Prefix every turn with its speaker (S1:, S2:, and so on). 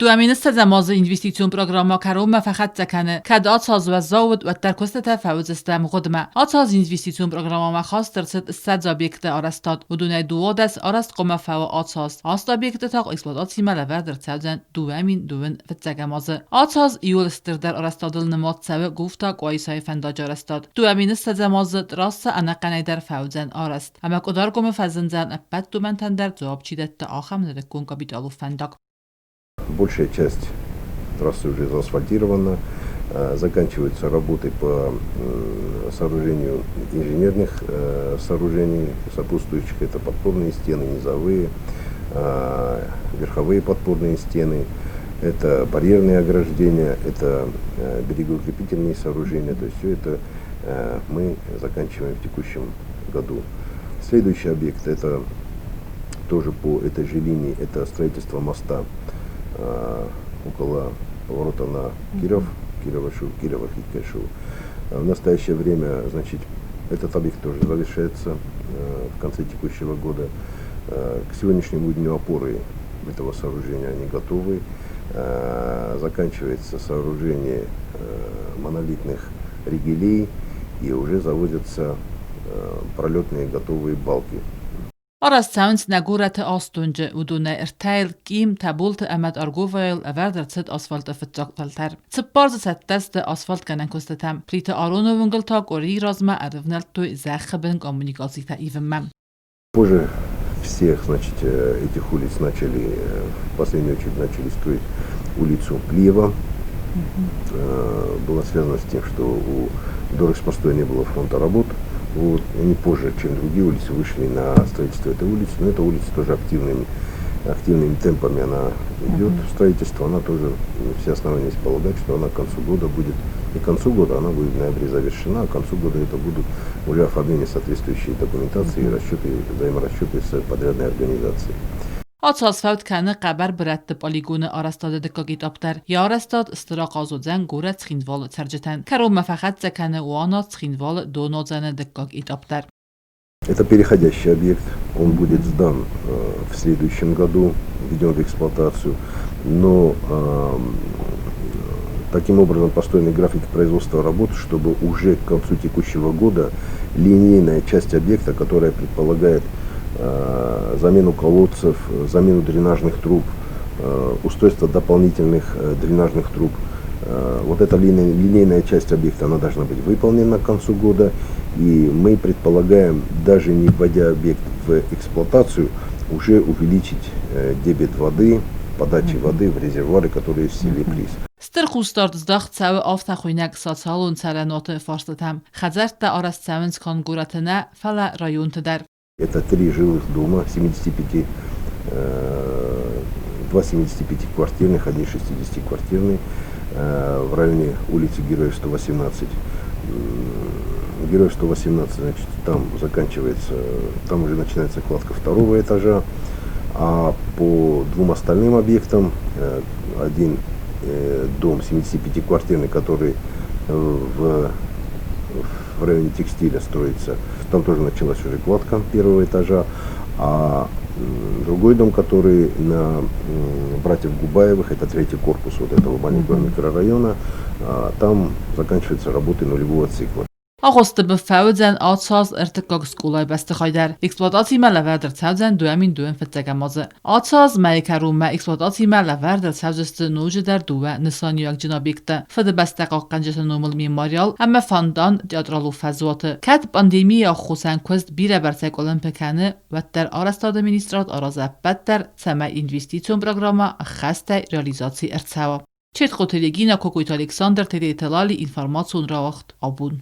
S1: دوامین استزماز investition programma karom فقط زکنه کد آتاز و زاود و در کست فوز استم قدمه آتاز investition programma خاص درصد استد زابیکت آرستاد و دونه دوادس آرست قم فو آتاز آستا بیکت تاق اکسپلواتاسی ملور در تزن دوامین دوون فتزگماز آتاز ایول استر در آرستادل نماد سو گفتا قایسای فنداج آرستاد دوامین استزماز راست انقنه در فوزن آرست اما قدار قم فزنزن ابد دومن تندر جواب چیدت تا آخم ندکون کابیتالو فنداق.
S2: Большая часть трассы уже заасфальтирована, заканчиваются работы по сооружению инженерных сооружений сопутствующих. Это подпорные стены, низовые, верховые подпорные стены, это барьерные ограждения, это берегоукрепительные сооружения. То есть все это мы заканчиваем в текущем году. Следующий объект, это тоже по этой же линии, это строительство моста около поворота на Кирова-Хиткайшу. В настоящее время, значит, этот объект тоже завершается в конце текущего года. К сегодняшнему дню опоры этого сооружения они готовы. Заканчивается сооружение монолитных ригелей и уже заводятся пролетные готовые балки.
S1: آراست ساونس نگورت آستونج و دونه ارتایل کیم تبولت امد ارگوویل اوردر تد آسفالت فتجاکتالتر تبارز ستست آسفالت کنن کستتم پلیت آرونو ونگل تاک اوری رازما ارفنل توی زخبن коммуникации та ивмам.
S2: Позже всех, значит, этих улиц начали, в последнюю очередь начали строить улицу Плиева. Было связано с тем, что у Дорожпостоя не было фронта работ. Вот, они позже, чем другие улицы, вышли на строительство этой улицы. Но эта улица тоже активными темпами она идет. Строительство, она тоже, все основания есть полагать, что она к концу года будет, не к концу года, она будет в ноябре завершена, а к концу года это будут уже оформление соответствующей документации и расчеты, взаиморасчеты с подрядной организацией.
S1: آتاز فوت کنه قبر برد پالیگون آرستاد دکاگیت آبتر یا آرستاد استراق آزودزن گورت تخینوال ترجتن کروم فقط زکنه و آنات تخینوال دو نازن دکاگیت آبتر.
S2: Это переходящий объект, он будет сдан в следующем году, введен в эксплуатацию, но таким образом построены графики производства работ, чтобы уже к концу текущего года линейная часть объекта, которая предполагает замену колодцев, замену дренажных труб, устройство дополнительных дренажных труб. Вот эта линейная часть объекта, она должна быть выполнена к концу года. И мы предполагаем, даже не вводя объект в эксплуатацию, уже увеличить дебет воды, подачи воды в резервуары, которые в селе Плис.
S1: سترخوستارد زداخت سو آفتا خوینک ساتسالون سرنات فارستتم خزرت دا آرست سوینس کانگورتنه فلا رایون تدر.
S2: Это 3 жилых дома, 75, 2 75-квартирных, 1 60-квартирный в районе улицы Героев 118. Героев 118, значит, там заканчивается, там уже начинается кладка второго этажа, а по 2 остальным объектам, один дом 75-квартирный, который в районе текстиля строится, там тоже началась уже кладка первого этажа, а другой дом, который на братьев Губаевых, это 3-й корпус вот этого маленького микрорайона, там заканчиваются работы нулевого цикла.
S1: آغوست به فوزن آتاز ارتکاک سکولای بسته خایدر اکسپلواتاسی ملور در تاوزن دوامین دوم فتگمازه آتاز ملیک رومه اکسپلواتاسی ملور در تاوزست نوج در دوه نسانیاک جنابیکته فد بسته قاقنجت نومل میماریال اما فاندان دیادرالو فزواته کد باندیمی یا خوسن کوست بیره برتک المپیکانه و در آرستاد مینیسترات آرازه بد در سمه اینویستیتون پروگراما خسته реализации ارتساوا چید قوتلیگینا کوکویت الکساندر تیده اطلالی اینفارماتسون را وقت آبون